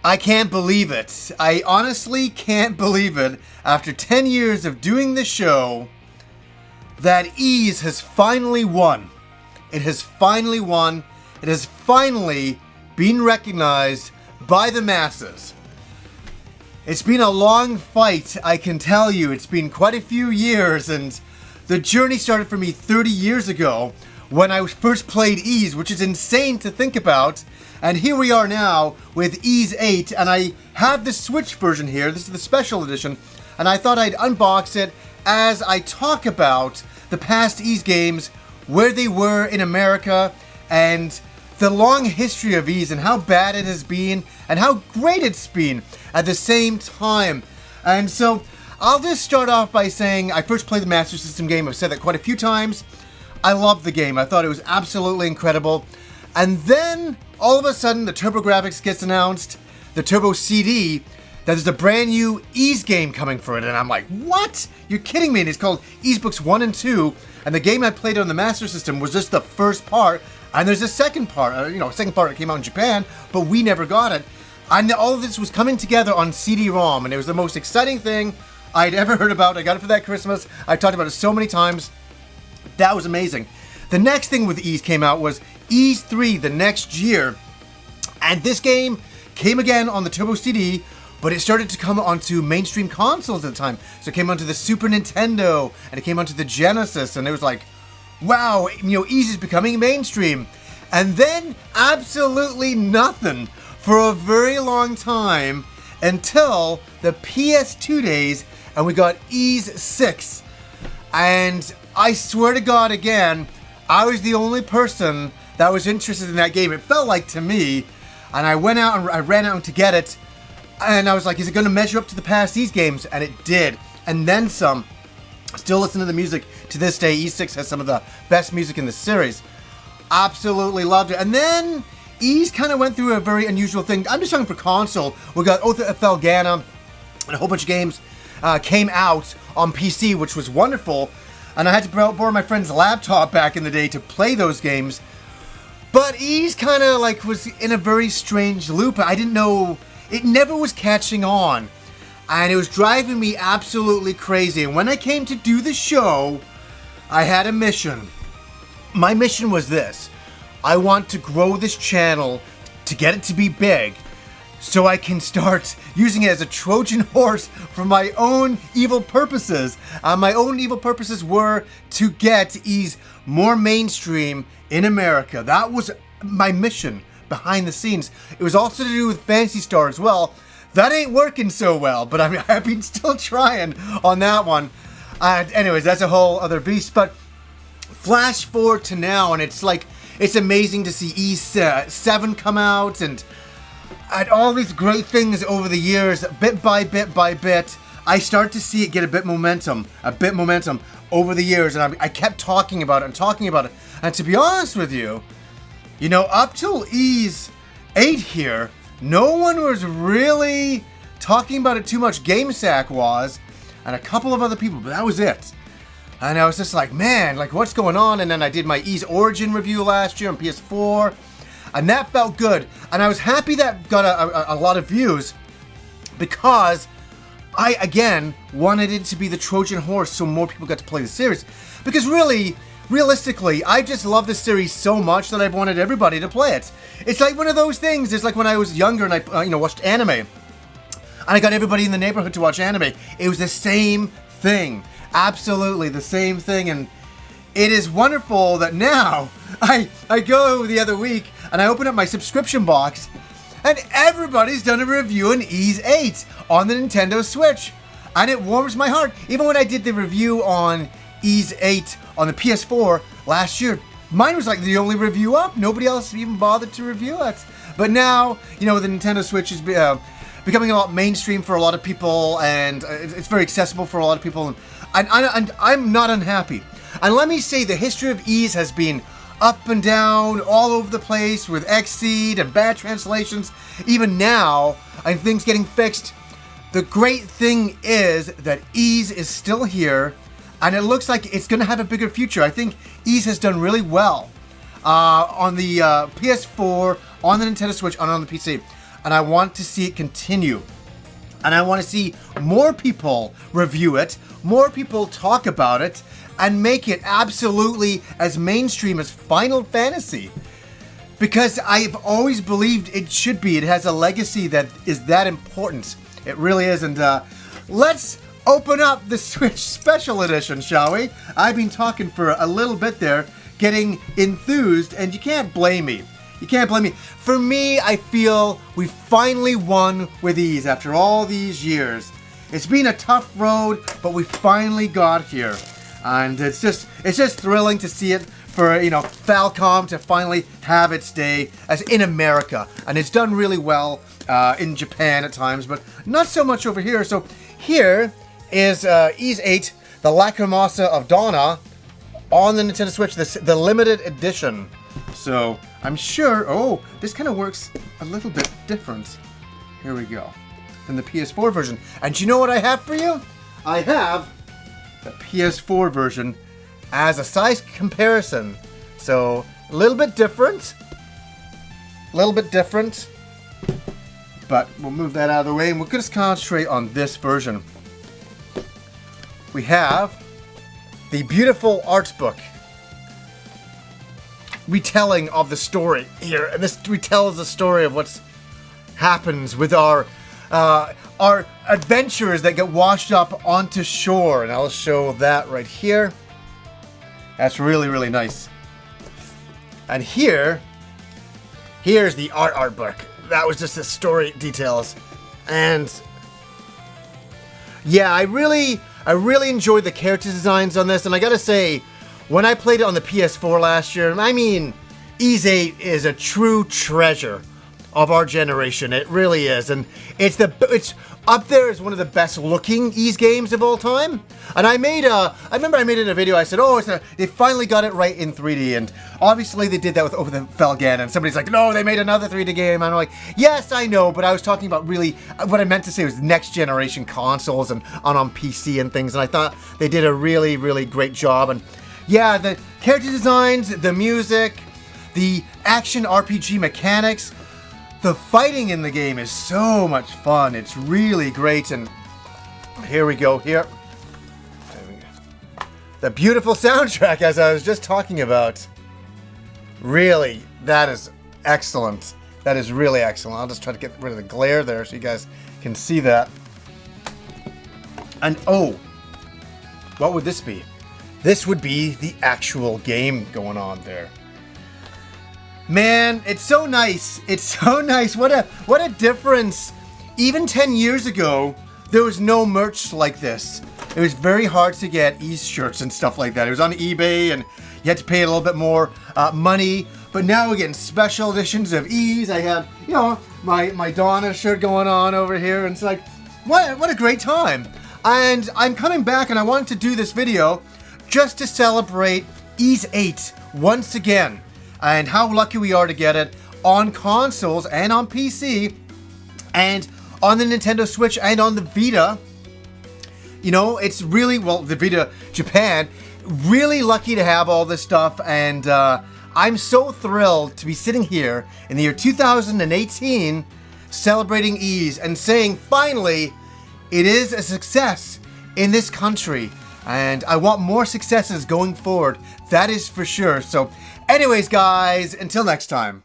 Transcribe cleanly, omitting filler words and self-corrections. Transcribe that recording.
I can't believe it. I honestly can't believe it. After 10 years of doing this show, that Ys has finally won. It has finally won. It has finally been recognized by the masses. It's been a long fight, I can tell you. It's been quite a few years, and the journey started for me 30 years ago when I first played Ys, which is insane to think about. And here we are now with Ys 8, and I have the Switch version here. This is the special edition, and I thought I'd unbox it as I talk about the past Ys games, where they were in America, and the long history of Ys and how bad it has been and how great it's been at the same time. And so I'll just start off by saying I first played the Master System game. I've said that quite a few times. I loved the game. I thought it was absolutely incredible. And then all of a sudden the TurboGrafx gets announced, the Turbo CD, that there's a brand new Ys game coming for it. And I'm like, what? You're kidding me. And it's called Ys Books 1 and 2. And the game I played on the Master System was just the first part. And there's a second part, second part that came out in Japan, but we never got it. And all of this was coming together on CD-ROM, and it was the most exciting thing I'd ever heard about. I got it for that Christmas. I talked about it so many times. That was amazing. The next thing with Ys came out was Ys 3 the next year. And this game came again on the Turbo CD, but it started to come onto mainstream consoles at the time. So it came onto the Super Nintendo, and it came onto the Genesis, and it was like, wow, Ys is becoming mainstream. And then absolutely nothing for a very long time until the PS2 days, and we got Ys 6. And I swear to God, again, I was the only person that was interested in that game. It felt like to me, and I went out and I ran out to get it, and I was like, is it going to measure up to the past Ys games? And it did, and then some. Still listen to the music to this day. Ys 6 has some of the best music in the series. Absolutely loved it. And then Ys kind of went through a very unusual thing. I'm just talking for console. We got Oath of Felghana, and a whole bunch of games came out on PC, which was wonderful. And I had to borrow my friend's laptop back in the day to play those games. But Ys kind of like was in a very strange loop. I didn't know, it never was catching on. And it was driving me absolutely crazy. And when I came to do the show, I had a mission. My mission was this. I want to grow this channel to get it to be big so I can start using it as a Trojan horse for my own evil purposes. My own evil purposes were to get Ys more mainstream in America. That was my mission behind the scenes. It was also to do with Phantasy Star as well. That ain't working so well, but I've been still trying on that one. Anyways, that's a whole other beast. But flash forward to now, and it's like, it's amazing to see Ys 7 come out, and all these great things over the years, bit by bit by bit. I start to see it get a bit momentum over the years, and I kept talking about it. And to be honest with you, up till Ys 8 here, no one was really talking about it too much. GameSack was, and a couple of other people, but that was it. And I was just like, man, like what's going on? And then I did my Ys Origin review last year on PS4, and that felt good. And I was happy that got a lot of views because I, again, wanted it to be the Trojan horse so more people got to play the series. Because really, realistically, I just love this series so much that I've wanted everybody to play it. It's like one of those things. It's like when I was younger and I, watched anime, and I got everybody in the neighborhood to watch anime. It was the same thing, absolutely the same thing, and it is wonderful that now I go the other week and I open up my subscription box, and everybody's done a review on Ys 8 on the Nintendo Switch, and it warms my heart. Even when I did the review on Ys 8 on the PS4 last year, mine was like the only review up. Nobody else even bothered to review it. But now, the Nintendo Switch is becoming a lot mainstream for a lot of people, and it's very accessible for a lot of people. And I'm not unhappy. And let me say, the history of Ys has been up and down, all over the place, with Xseed and bad translations. Even now, and things getting fixed. The great thing is that Ys is still here, and it looks like it's going to have a bigger future. I think Ys has done really well on the PS4, on the Nintendo Switch, and on the PC. and I want to see it continue. And I want to see more people review it, more people talk about it, and make it absolutely as mainstream as Final Fantasy. Because I've always believed it should be. It has a legacy that is that important. It really is. And let's open up the Switch Special Edition, shall we? I've been talking for a little bit there, getting enthused, and you can't blame me. You can't blame me. For me, I feel we finally won with ease after all these years. It's been a tough road, but we finally got here. And it's just thrilling to see it for, Falcom to finally have its day as in America. And it's done really well in Japan at times, but not so much over here. So here is Ys 8, the Lacrimosa of Dana on the Nintendo Switch, the limited edition. So I'm sure, this kind of works a little bit different. Here we go. Than the PS4 version. And you know what I have for you? I have the PS4 version as a size comparison. So a little bit different. But we'll move that out of the way and we're going to concentrate on this version. We have the beautiful art book retelling of the story here, and this retells the story of what happens with our adventures that get washed up onto shore, and I'll show that right here. That's really, really nice. And here's the art book. That was just the story details, and yeah, I really enjoyed the character designs on this, and I gotta say, when I played it on the PS4 last year, I mean, Ys 8 is a true treasure of our generation. It really is, and it's up there as one of the best looking Ys games of all time. And I remember I made it in a video. I said, they finally got it right in 3D, and obviously they did that with Over the Felgen. And somebody's like, no, they made another 3D game. And I'm like, yes, I know, but I was talking about really what I meant to say was next generation consoles and on PC and things. And I thought they did a really, really great job. And yeah, the character designs, the music, the action RPG mechanics, the fighting in the game is so much fun. It's really great. And here we go. The beautiful soundtrack, as I was just talking about. Really, that is excellent. That is really excellent. I'll just try to get rid of the glare there so you guys can see that. And what would this be? This would be the actual game going on there. Man, it's so nice. It's so nice. What a difference. Even 10 years ago, there was no merch like this. It was very hard to get Ys shirts and stuff like that. It was on eBay and you had to pay a little bit more money. But now we're getting special editions of Ys. I have, my Donna shirt going on over here. And it's like, what a great time. And I'm coming back and I wanted to do this video just to celebrate Ys 8 once again. And how lucky we are to get it on consoles and on PC and on the Nintendo Switch and on the Vita. It's really, the Vita Japan, really lucky to have all this stuff. And I'm so thrilled to be sitting here in the year 2018 celebrating Ys and saying, finally, it is a success in this country. And I want more successes going forward. That is for sure. So anyways, guys, until next time.